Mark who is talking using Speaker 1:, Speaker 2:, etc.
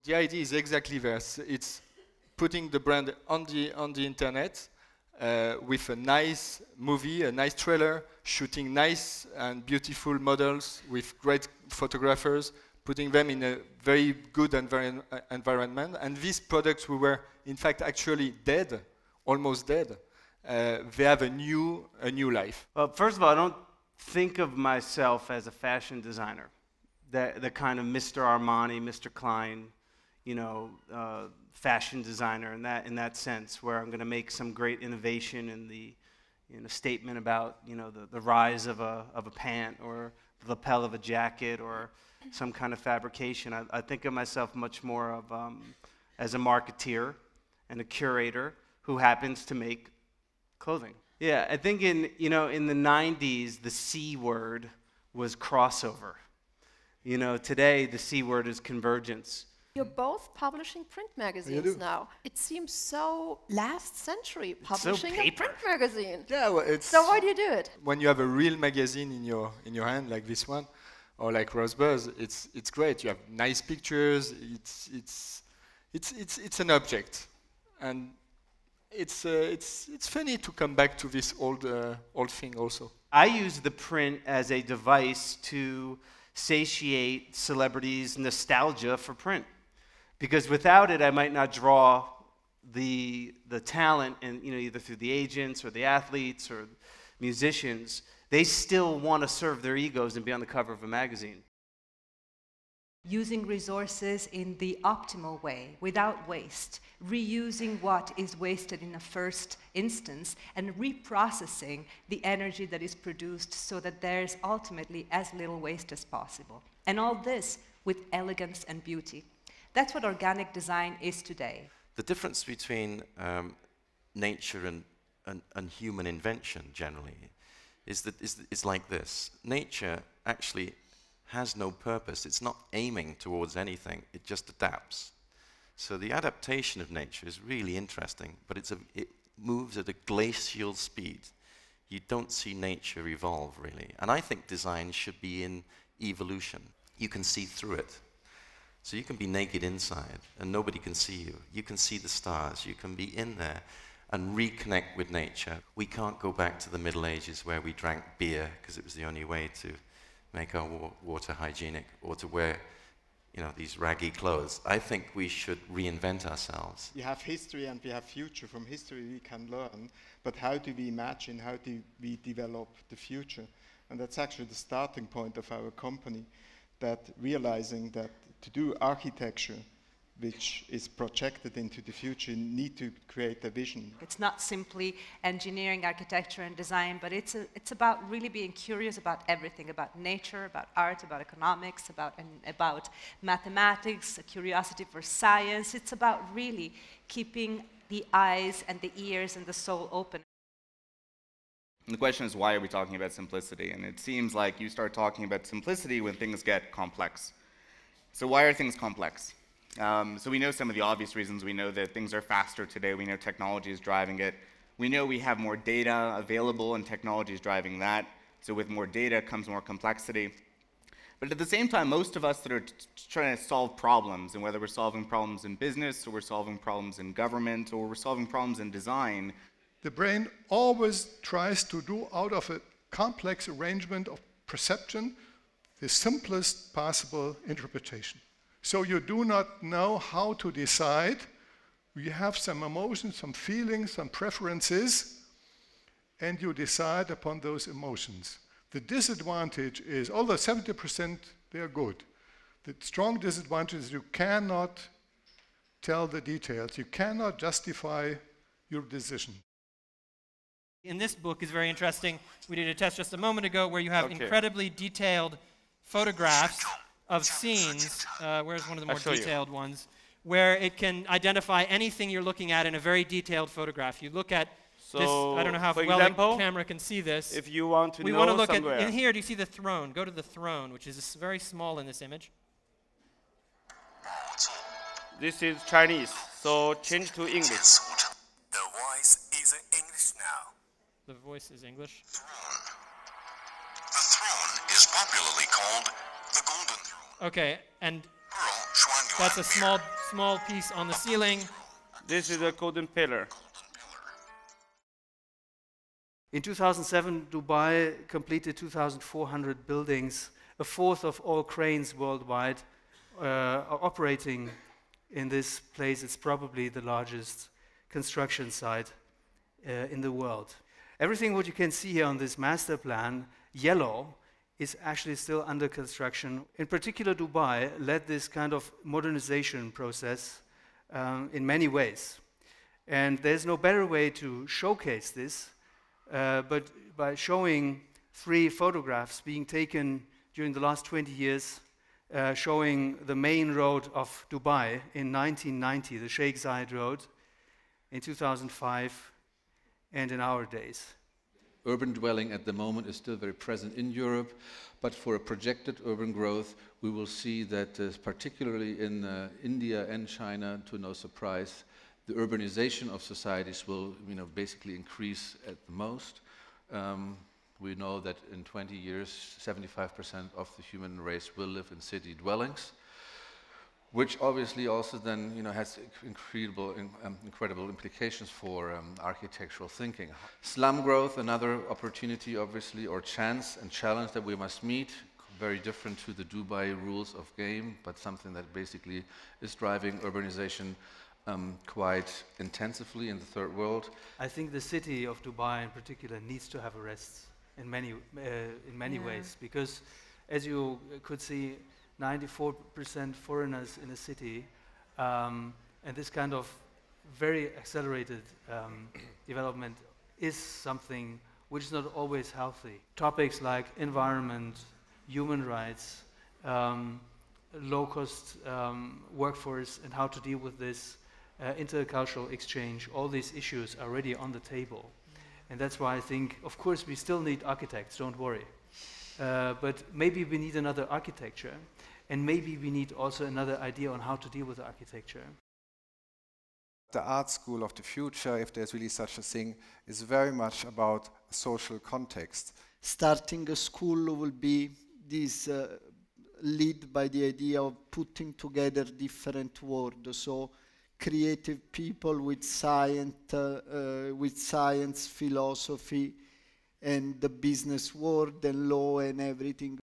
Speaker 1: The idea is exactly this. It's putting the brand on the internet with a nice movie, a nice trailer, shooting nice and beautiful models with great photographers, putting them in a very good environment. And these products who were in fact actually dead, almost dead, they have a new life.
Speaker 2: Well, first of all, I don't think of myself as a fashion designer, the kind of Mr. Armani, Mr. Klein, you know, fashion designer in that sense, where I'm going to make some great innovation in a statement about, you know, the rise of a pant or the lapel of a jacket or some kind of fabrication. I think of myself much more of as a marketeer and a curator who happens to make clothing. Yeah, I think in the 90s, the C word was crossover. You know, today the C word is convergence.
Speaker 3: You're both publishing print magazines now. It seems so last century, publishing a print magazine.
Speaker 1: Yeah, well, it's
Speaker 3: so why do you do it?
Speaker 1: When you have a real magazine in your hand, like this one, or like Rosebuzz, it's great. You have nice pictures. It's an object, and it's funny to come back to this old thing also.
Speaker 2: I use the print as a device to satiate celebrities' nostalgia for print, because without it, I might not draw the talent, and either through the agents or the athletes or musicians. They still want to serve their egos and be on the cover of a magazine.
Speaker 4: Using resources in the optimal way, without waste, reusing what is wasted in the first instance, and reprocessing the energy that is produced so that there's ultimately as little waste as possible. And all this with elegance and beauty. That's what organic design is today.
Speaker 5: The difference between nature and human invention generally is like this. Nature actually has no purpose. It's not aiming towards anything. It just adapts. So the adaptation of nature is really interesting, but it moves at a glacial speed. You don't see nature evolve, really. And I think design should be in evolution. You can see through it. So you can be naked inside, and nobody can see you. You can see the stars. You can be in there and reconnect with nature. We can't go back to the Middle Ages where we drank beer because it was the only way to make our water hygienic, or to wear, these raggy clothes. I think we should reinvent ourselves.
Speaker 6: We have history and we have future. From history we can learn, but how do we imagine, how do we develop the future? And that's actually the starting point of our company, that realizing that to do architecture which is projected into the future, you need to create a vision.
Speaker 4: It's not simply engineering, architecture, and design, but it's about really being curious about everything, about nature, about art, about economics, about mathematics, a curiosity for science. It's about really keeping the eyes and the ears and the soul open.
Speaker 7: And the question is, why are we talking about simplicity? And it seems like you start talking about simplicity when things get complex. So why are things complex? So we know some of the obvious reasons. We know that things are faster today. We know technology is driving it. We know we have more data available, and technology is driving that. So with more data comes more complexity. But at the same time, most of us that are trying to solve problems, and whether we're solving problems in business, or we're solving problems in government, or we're solving problems in design,
Speaker 8: the brain always tries to do out of a complex arrangement of perception the simplest possible interpretation. So you do not know how to decide. You have some emotions, some feelings, some preferences, and you decide upon those emotions. The disadvantage is, although 70% they are good, the strong disadvantage is you cannot tell the details. You cannot justify your decision.
Speaker 9: In this book is very interesting. We did a test just a moment ago where you have incredibly detailed photographs of scenes. Where's one of the more detailed ones? Where it can identify anything you're looking at in a very detailed photograph. You look at this, I don't know how well the camera can see this.
Speaker 2: If you want to
Speaker 9: we
Speaker 2: know
Speaker 9: want to look
Speaker 2: somewhere.
Speaker 9: at, in here, do you see the throne? Go to the throne, which is very small in this image.
Speaker 2: This is Chinese, so change to English.
Speaker 10: The voice is English now.
Speaker 9: The voice is English.
Speaker 10: Throne. The throne is popularly called the Golden Throne.
Speaker 9: Okay, and That's a small piece on the ceiling.
Speaker 2: This is a golden pillar. In 2007, Dubai completed 2,400 buildings. A fourth of all cranes worldwide are operating in this place. It's probably the largest construction site in the world. Everything what you can see here on this master plan, yellow, is actually still under construction. In particular, Dubai led this kind of modernization process in many ways. And there's no better way to showcase this but by showing 3 photographs being taken during the last 20 years, showing the main road of Dubai in 1990, the Sheikh Zayed Road, in 2005, and in our days.
Speaker 11: Urban dwelling at the moment is still very present in Europe, but for a projected urban growth, we will see that particularly in India and China, to no surprise, the urbanization of societies will, basically increase at the most. We know that in 20 years, 75% of the human race will live in city dwellings, which obviously also then, has incredible implications for architectural thinking. Slum growth, another opportunity, obviously, or chance and challenge that we must meet. Very different to the Dubai rules of game, but something that basically is driving urbanization quite intensively in the third world.
Speaker 2: I think the city of Dubai in particular needs to have arrests in many ways, because as you could see, 94% foreigners in a city, and this kind of very accelerated development is something which is not always healthy. Topics like environment, human rights, low-cost workforce and how to deal with this, intercultural exchange, all these issues are already on the table. And that's why I think, of course, we still need architects, don't worry. But maybe we need another architecture, and maybe we need also another idea on how to deal with the architecture.
Speaker 12: The art school of the future, if there's really such a thing, is very much about social context.
Speaker 13: Starting a school will be this lead by the idea of putting together different worlds. So creative people with science, philosophy, and the business world and law and everything.